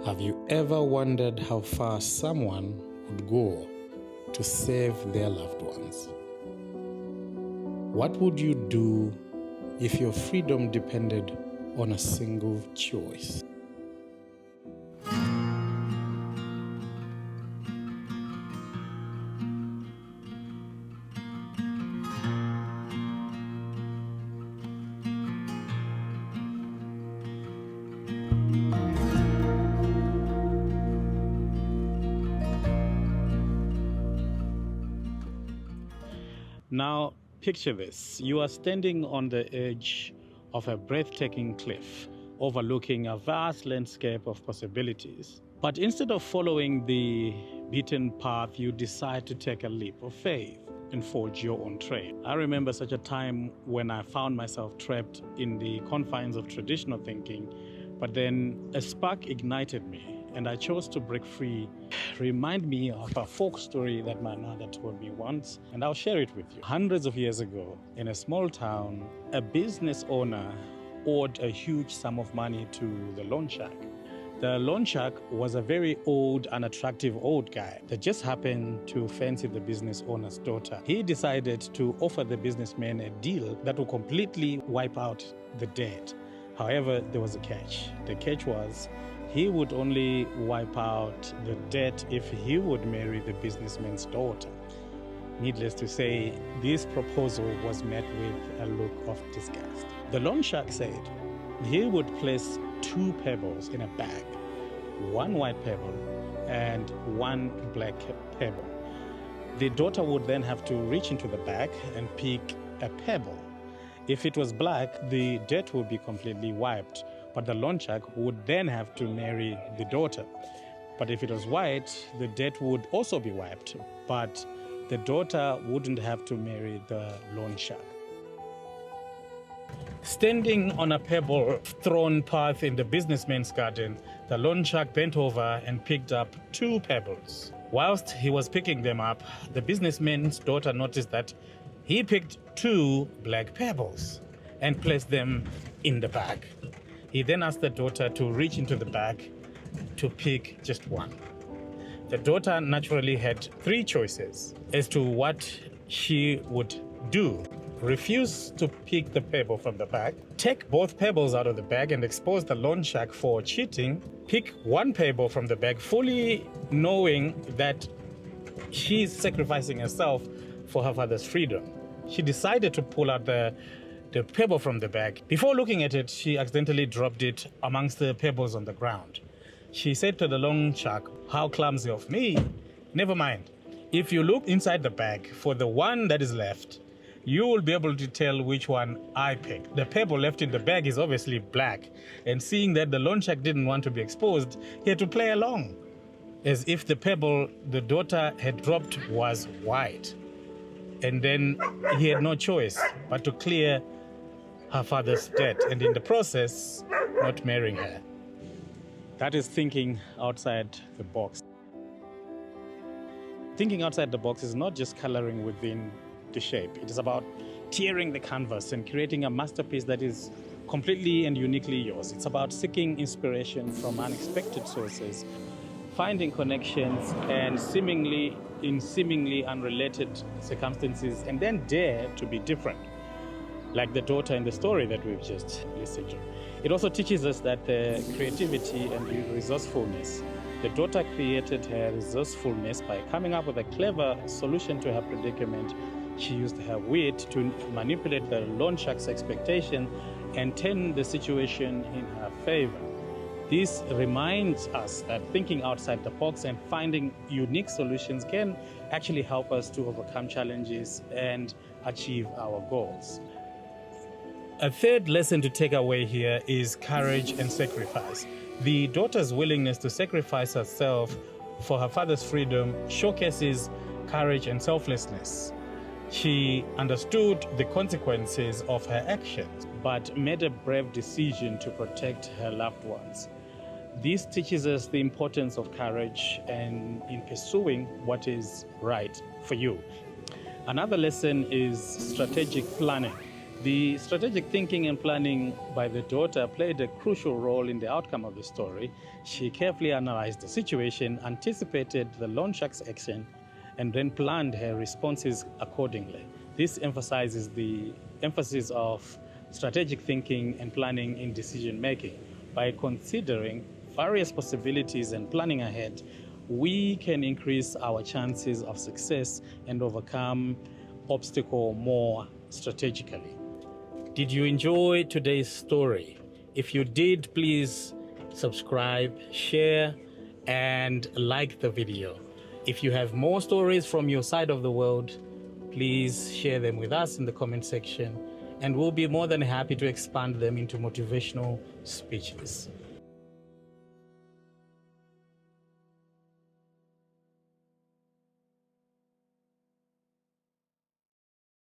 Have you ever wondered how far someone would go to save their loved ones? What would you do if your freedom depended on a single choice? Now, picture this. You are standing on the edge of a breathtaking cliff, overlooking a vast landscape of possibilities. But instead of following the beaten path, you decide to take a leap of faith and forge your own trail. I remember such a time when I found myself trapped in the confines of traditional thinking, but then a spark ignited me and I chose to break free. Remind me of a folk story that my mother told me once, and I'll share it with you. Hundreds of years ago, in a small town, a business owner owed a huge sum of money to the loan shark. The loan shark was a very old, unattractive old guy that just happened to fancy the business owner's daughter. He decided to offer the businessman a deal that would completely wipe out the debt. However, there was a catch. The catch was he would only wipe out the debt if he would marry the businessman's daughter. Needless to say, this proposal was met with a look of disgust. The loan shark said he would place 2 pebbles in a bag, 1 white pebble and 1 black pebble. The daughter would then have to reach into the bag and pick a pebble. If it was black, the debt would be completely wiped, but the loan shark would then have to marry the daughter. But if it was white, the debt would also be wiped, but the daughter wouldn't have to marry the loan shark. Standing on a pebble-thrown path in the businessman's garden, the loan shark bent over and picked up 2 pebbles. Whilst he was picking them up, the businessman's daughter noticed that he picked 2 black pebbles and placed them in the bag. He then asked the daughter to reach into the bag to pick just 1. The daughter naturally had 3 choices as to what she would do. Refuse to pick the pebble from the bag, take both pebbles out of the bag and expose the loan shark for cheating, pick 1 pebble from the bag, fully knowing that she's sacrificing herself for her father's freedom. She decided to pull out the pebble from the bag. Before looking at it, she accidentally dropped it amongst the pebbles on the ground. She said to the loan shark, "How clumsy of me. Never mind. If you look inside the bag for the one that is left, you will be able to tell which one I picked." The pebble left in the bag is obviously black, and seeing that the loan shark didn't want to be exposed, he had to play along, as if the pebble the daughter had dropped was white. And then he had no choice but to clear her father's debt, and in the process, not marrying her. That is thinking outside the box. Thinking outside the box is not just coloring within the shape. It is about tearing the canvas and creating a masterpiece that is completely and uniquely yours. It's about seeking inspiration from unexpected sources, finding connections and seemingly unrelated circumstances, and then dare to be different, like the daughter in the story that we've just listened to. It also teaches us that the creativity and resourcefulness. The daughter created her resourcefulness by coming up with a clever solution to her predicament. She used her wit to manipulate the loan shark's expectation and turn the situation in her favor. This reminds us that thinking outside the box and finding unique solutions can actually help us to overcome challenges and achieve our goals. A third lesson to take away here is courage and sacrifice. The daughter's willingness to sacrifice herself for her father's freedom showcases courage and selflessness. She understood the consequences of her actions, but made a brave decision to protect her loved ones. This teaches us the importance of courage and in pursuing what is right for you. Another lesson is strategic planning. The strategic thinking and planning by the daughter played a crucial role in the outcome of the story. She carefully analyzed the situation, anticipated the loan shark's action, and then planned her responses accordingly. This emphasizes the emphasis of strategic thinking and planning in decision making. By considering various possibilities and planning ahead, we can increase our chances of success and overcome obstacles more strategically. Did you enjoy today's story? If you did, please subscribe, share, and like the video. If you have more stories from your side of the world, please share them with us in the comment section, and we'll be more than happy to expand them into motivational speeches.